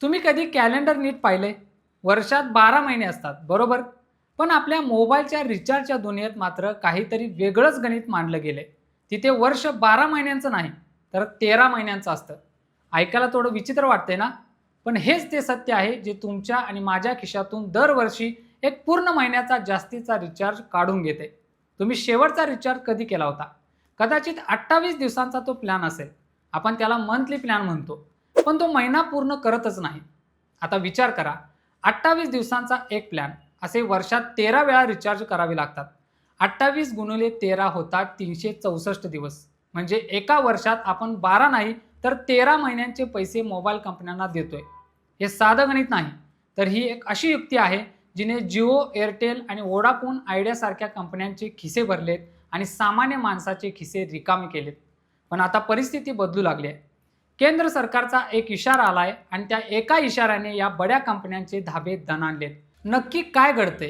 तुम्ही कधी कॅलेंडर नीट पाहिले? वर्षात 12 महिने असतात, बरोबर? पण आपल्या मोबाईलच्या रिचार्जच्या दुनियेत मात्र काहीतरी वेगळंच गणित मांडलं गेलंय. तिथे वर्ष 12 महिन्यांचं नाही, तर 13 महिन्यांचं असतं. ऐकायला थोडं विचित्र वाटतंय ना? पण हेच ते सत्य आहे जे तुमच्या आणि माझ्या खिशातून दरवर्षी एक पूर्ण महिन्याचा जास्तीचा रिचार्ज काढून घेते. तुम्ही शेवटचा रिचार्ज कधी केला होता? कदाचित 28 दिवसांचा तो प्लॅन असेल. आपण त्याला मंथली प्लॅन म्हणतो. पण तो महिना पूर्ण करतच नाही. आता विचार करा, 28 दिवसांचा एक प्लॅन असे वर्षात 13 वेळा रिचार्ज करावे लागतात. 28 गुणिले 13 होतात 364 दिवस. म्हणजे एका वर्षात आपण 12 नाही तर 13 महिन्यांचे पैसे मोबाईल कंपन्यांना देतोय. हे साधं गणित नाही, तर ही एक अशी युक्ती आहे जिने जिओ, एअरटेल आणि वोडाफोन आयडिया सारख्या कंपन्यांचे खिसे भरलेत आणि सामान्य माणसाचे खिसे रिकामे केलेत. पण आता परिस्थिती बदलू लागली आहे. केंद्र सरकारचा एक इशारा आलाय आणि त्या एका इशाऱ्याने या बड्या कंपन्यांचे धाबे दणाणलेत. नक्की काय घडते?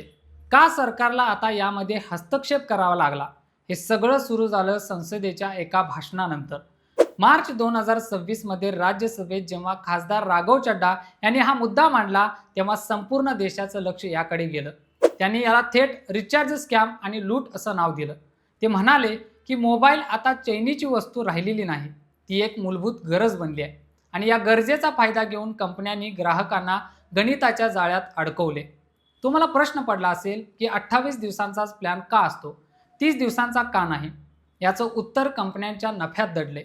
का सरकारला आता यामध्ये हस्तक्षेप करावा लागला? हे सगळं सुरू झालं संसदेच्या एका भाषणानंतर. मार्च 2026 मध्ये राज्यसभेत जेव्हा खासदार राघव चड्डा यांनी हा मुद्दा मांडला, तेव्हा संपूर्ण देशाचं लक्ष याकडे गेलं. त्यांनी याला थेट रिचार्ज स्कॅम आणि लूट असं नाव दिलं. ते म्हणाले की मोबाईल आता चैनीची वस्तू राहिलेली नाही, ती एक मूलभूत गरज बनली आहे आणि या गरजेचा फायदा घेऊन कंपन्यांनी ग्राहकांना गणिताच्या जाळ्यात अडकवले. तुम्हाला प्रश्न पडला असेल की 28 दिवसांचाच प्लॅन का असतो, 30 दिवसांचा का नाही? याचं उत्तर कंपन्यांच्या नफ्यात दडले.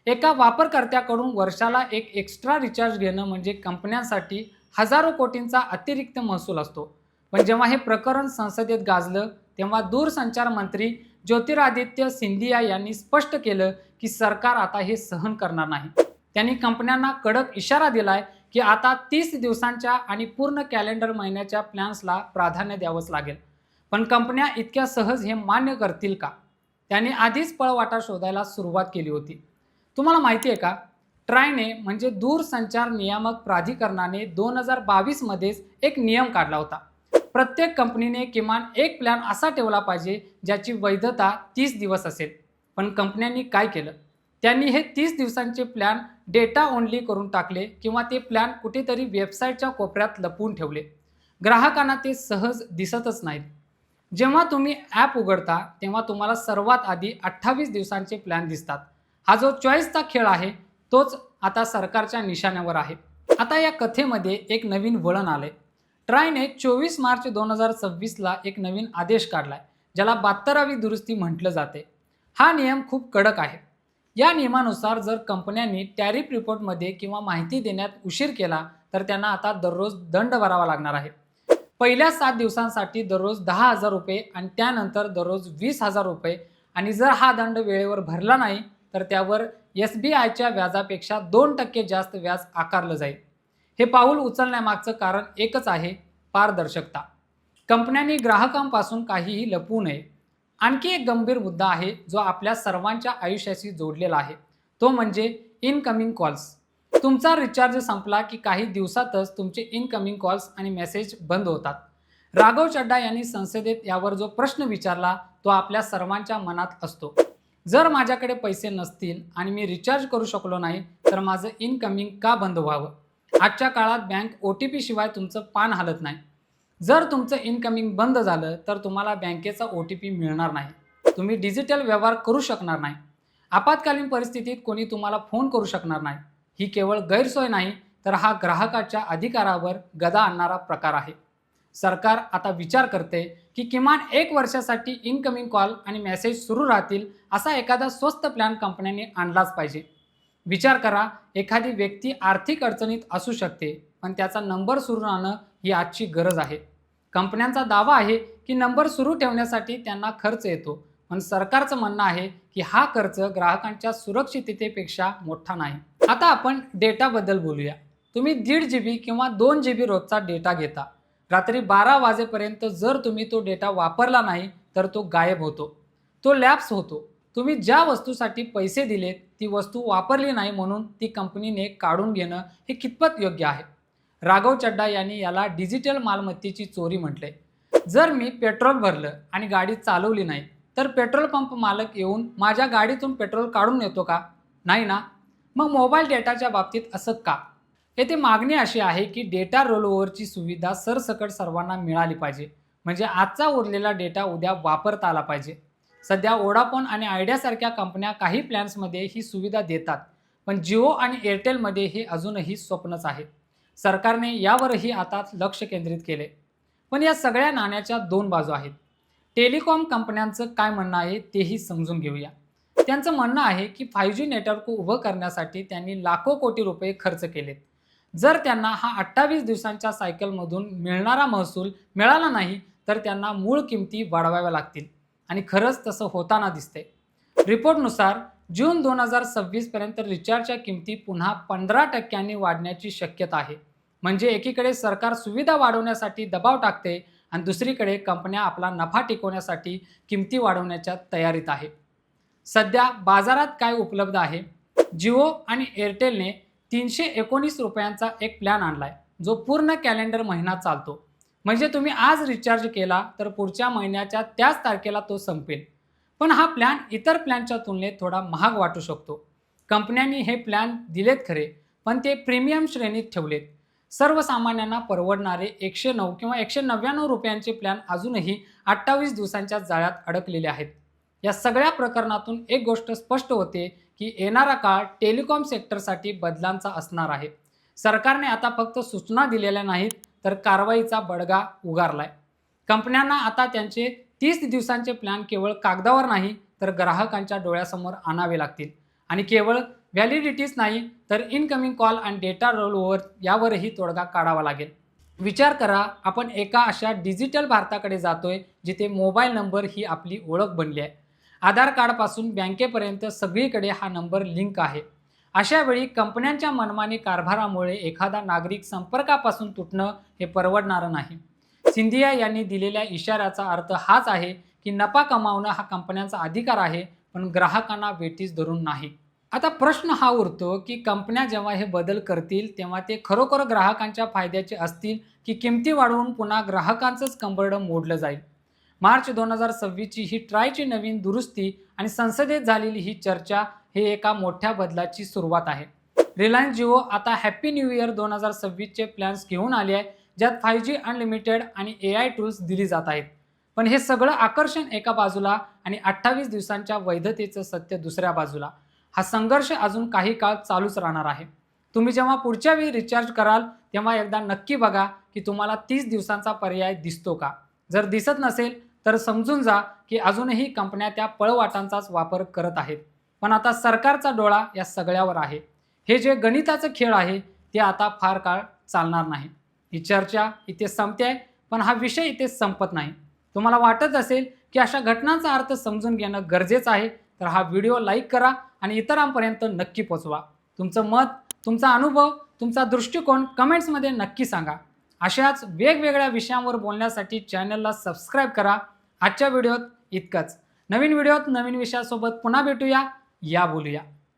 एका वापरकर्त्याकडून वर्षाला एक एक्स्ट्रा रिचार्ज घेणं म्हणजे कंपन्यांसाठी हजारो कोटींचा अतिरिक्त महसूल असतो. पण जेव्हा हे प्रकरण संसदेत गाजलं, तेव्हा दूरसंचार मंत्री ज्योतिरादित्य सिंधिया यांनी स्पष्ट केलं की सरकार आता हे सहन करणार नाही. त्यांनी कंपन्यांना कडक इशारा दिलाय की आता 30 दिवसांच्या आणि पूर्ण कॅलेंडर महिन्याच्या प्लॅन्सला प्राधान्य द्यावंच लागेल. पण कंपन्या इतक्या सहज हे मान्य करतील का? त्यांनी आधीच पळवाटा शोधायला सुरुवात केली होती. तुम्हाला माहिती आहे का, ट्रायने म्हणजे दूरसंचार नियामक प्राधिकरणाने 2022 मध्येच एक नियम काढला होता. प्रत्येक कंपनीने किमान एक प्लॅन असा ठेवला पाहिजे ज्याची वैधता 30 दिवस असेल. पण कंपन्यांनी काय केलं? त्यांनी हे 30 दिवसांचे प्लॅन डेटा ओनली करून टाकले किंवा ते प्लॅन कुठेतरी वेबसाईटच्या कोपऱ्यात लपवून ठेवले. ग्राहकांना ते सहज दिसतच नाहीत. जेव्हा तुम्ही ॲप उघडता तेव्हा तुम्हाला सर्वात आधी 28 दिवसांचे प्लॅन दिसतात. हा जो चॉईसचा खेळ आहे तोच आता सरकारच्या निशाण्यावर आहे. आता या कथेमध्ये एक नवीन वळण आलंय. ट्रायने 24 मार्च 2026ला एक नवीन आदेश काढलाय, ज्याला 72वी दुरुस्ती म्हटलं जाते. हा नियम खूप कडक आहे. या नियमानुसार जर कंपन्यांनी टॅरिफ रिपोर्टमध्ये किंवा माहिती देण्यात उशीर केला तर त्यांना आता दररोज दंड भरावा लागणार आहे. पहिल्या 7 दिवसांसाठी दररोज 10,000 रुपये आणि त्यानंतर दररोज 20,000 रुपये. आणि जर हा दंड वेळेवर भरला नाही तर त्यावर SBIच्या व्याजापेक्षा 2% जास्त व्याज आकारलं जाईल. हे पाऊल उचलण्यामागचं कारण एकच आहे, पारदर्शकता. कंपन्यांनी ग्राहकांपासून काहीही लपवू नये. आणखी एक गंभीर मुद्दा आहे जो आपल्या सर्वांच्या आयुष्याशी जोडलेला आहे, तो म्हणजे इनकमिंग कॉल्स. तुमचा रिचार्ज संपला की काही दिवसातच तुमचे इनकमिंग कॉल्स आणि मेसेज बंद होतात. राघव चड्डा यांनी संसदेत यावर जो प्रश्न विचारला तो आपल्या सर्वांच्या मनात असतो. जर माझ्याकडे पैसे नसतील आणि मी रिचार्ज करू शकलो नाही तर माझं इनकमिंग का बंद व्हावं? आजच्या काळात बँक OTP शिवाय तुमचं पान हलत नाही. जर तुमचं इनकमिंग बंद झालं तर तुम्हाला बँकेचा OTP मिळणार नाही. तुम्ही डिजिटल व्यवहार करू शकणार नाही. आपत्कालीन परिस्थितीत कोणी तुम्हाला फोन करू शकणार नाही. ही केवळ गैरसोय नाही तर हा ग्राहकाच्या अधिकारावर गदा आणणारा प्रकार आहे. सरकार आता विचार करते की किमान 1 वर्षासाठी इनकमिंग कॉल आणि मेसेज सुरू राहतील असा एखादा स्वस्त प्लॅन कंपन्यांनी आणलाच पाहिजे. विचार करा, एखादी व्यक्ती आर्थिक अडचणीत असू शकते, पण त्याचा नंबर सुरू राहणं ही आजची गरज आहे. कंपन्यांचा दावा आहे की नंबर सुरू ठेवण्यासाठी त्यांना खर्च येतो, पण सरकारचं म्हणणं आहे की हा खर्च ग्राहकांच्या सुरक्षिततेपेक्षा मोठा नाही. आता आपण डेटाबद्दल बोलूया. तुम्ही 1.5 GB किंवा 2 GB रोजचा डेटा घेता. रात्री 12 वाजेपर्यंत जर तुम्ही तो डेटा वापरला नाही तर तो गायब होतो, तो लॅप्स होतो. तुम्ही ज्या वस्तूसाठी पैसे दिलेत ती वस्तू वापरली नाही म्हणून ती कंपनीने काढून घेणं हे कितपत योग्य आहे? राघव चड्डा यांनी याला डिजिटल मालमत्तेची चोरी म्हटलंय. जर मी पेट्रोल भरलं आणि गाडी चालवली नाही तर पेट्रोल पंप मालक येऊन माझ्या गाडीतून पेट्रोल काढून नेतो का? नाही ना. मग मोबाईल डेटाच्या बाबतीत असं का? येथे मागणी अशी आहे की डेटा रोलओव्हरची सुविधा सरसकट सर्वांना मिळाली पाहिजे. म्हणजे आजचा उरलेला डेटा उद्या वापरता आला पाहिजे. सध्या वोडाफोन आणि आयडियासारख्या कंपन्या काही प्लॅन्समध्ये ही सुविधा देतात, पण जिओ आणि एअरटेलमध्ये हे अजूनही स्वप्नच आहे. सरकारने यावरही आता लक्ष केंद्रित केले. पण या सगळ्या नाण्याच्या दोन बाजू आहेत. टेलिकॉम कंपन्यांचं काय म्हणणं आहे तेही समजून घेऊया. त्यांचं म्हणणं आहे की 5G नेटवर्क उभं करण्यासाठी त्यांनी लाखो कोटी रुपये खर्च केलेत. जर त्यांना हा 28 दिवसांच्या सायकलमधून मिळणारा महसूल मिळाला नाही, तर त्यांना मूळ किमती वाढवाव्या लागतील आणि खरंच तसं होताना दिसते. रिपोर्टनुसार जून 2026 पर्यंत रिचार्जच्या किमती पुन्हा 15% वाढण्याची शक्यता आहे. म्हणजे एकीकडे सरकार सुविधा वाढवण्यासाठी दबाव टाकते आणि दुसरीकडे कंपन्या आपला नफा टिकवण्यासाठी किमती वाढवण्याच्या तयारीत आहे. सध्या बाजारात काय उपलब्ध आहे? जिओ आणि एअरटेलने 319 रुपयांचा एक प्लॅन आणलाय, जो पूर्ण कॅलेंडर महिना चालतो. म्हणजे तुम्ही आज रिचार्ज केला तर पुढच्या महिन्याच्या त्याच तारखेला तो संपेल. पण हा प्लॅन इतर प्लॅनच्या तुलनेत थोडा महाग वाटू शकतो. कंपन्यांनी हे प्लॅन दिलेत खरे, पण ते प्रीमियम श्रेणीत ठेवलेत. सर्वसामान्यांना परवडणारे 109 किंवा 199 रुपयांचे प्लॅन अजूनही 28 दिवसांच्या जाळ्यात अडकलेले आहेत. या सगळ्या प्रकरणातून एक गोष्ट स्पष्ट होते की येणारा काळ टेलिकॉम सेक्टरसाठी बदलांचा असणार आहे. सरकारने आता फक्त सूचना दिलेल्या नाहीत, तर कारवाईचा बडगा उगारलाय. कंपन्यांना आता त्यांचे 30 दिवसांचे प्लॅन केवळ कागदावर नाही, तर ग्राहकांच्या डोळ्यासमोर आणावे लागतील. आणि केवळ व्हॅलिडिटीच नाही, तर इनकमिंग कॉल आणि डेटा रोल ओव्हर यावरही तोडगा काढावा लागेल. विचार करा, आपण एका अशा डिजिटल भारताकडे जातोय जिथे मोबाईल नंबर ही आपली ओळख बनली आहे. आधार कार्डपासून बँकेपर्यंत सगळीकडे हा नंबर लिंक आहे. अशा वेळी कंपन्यांच्या मनमानी कारभारामुळे एखादा नागरिक संपर्कापासून तुटणं हे परवडणारं नाही. सिंधिया यांनी दिलेल्या इशाऱ्याचा अर्थ हाच आहे की नफा कमावणं हा कंपन्यांचा अधिकार आहे, पण ग्राहकांना वेठीस धरून नाही. आता प्रश्न हा उरतो की कंपन्या जेव्हा हे बदल करतील तेव्हा ते खरोखर ग्राहकांच्या फायद्याचे असतील की किमती वाढवून पुन्हा ग्राहकांचंच कंबरडं मोडलं जाईल. मार्च 2026ची ही ट्रायची नवीन दुरुस्ती आणि संसदेत झालेली ही चर्चा हे एका मोठ्या बदलाची सुरुवात आहे. रिलायन्स जिओ आता हॅपी न्यू इयर 2026चे प्लॅन्स घेऊन आले आहे, ज्यात 5G अनलिमिटेड आणि AI टूल्स दिली जात आहेत. पण हे सगळं आकर्षण एका बाजूला आणि 28 दिवसांच्या वैधतेचं सत्य दुसऱ्या बाजूला. हा संघर्ष अजून काही काळ चालूच राहणार आहे. तुम्ही जेव्हा पुढच्या वेळी रिचार्ज कराल तेव्हा एकदा नक्की बघा की तुम्हाला 30 दिवसांचा पर्याय दिसतो का. जर दिसत नसेल तर समजून जा की अजूनही कंपन्या त्या पळवाटांचाच वापर करत आहेत. पण आता सरकारचा डोळा या सगळ्यावर आहे. हे जे गणिताचं खेळ आहे ते आता फार काळ चालणार नाही. ही चर्चा इथे संपते, पण हा विषय इथे संपत नाही. तुम्हाला वाटत असेल की अशा घटनांचा अर्थ समजून घेणं गरजेचं आहे, तर हा व्हिडिओ लाईक करा आणि इतरांपर्यंत नक्की पोचवा. तुमचं मत, तुमचा अनुभव, तुमचा दृष्टिकोन कमेंट्समध्ये नक्की सांगा. अशाच वेगवेगळ्या विषयांवर बोलण्यासाठी चॅनलला सबस्क्राईब करा. आजच्या व्हिडिओत इतकंच. नवीन व्हिडिओत नवीन विषयासोबत पुन्हा भेटूया. या बोलूया.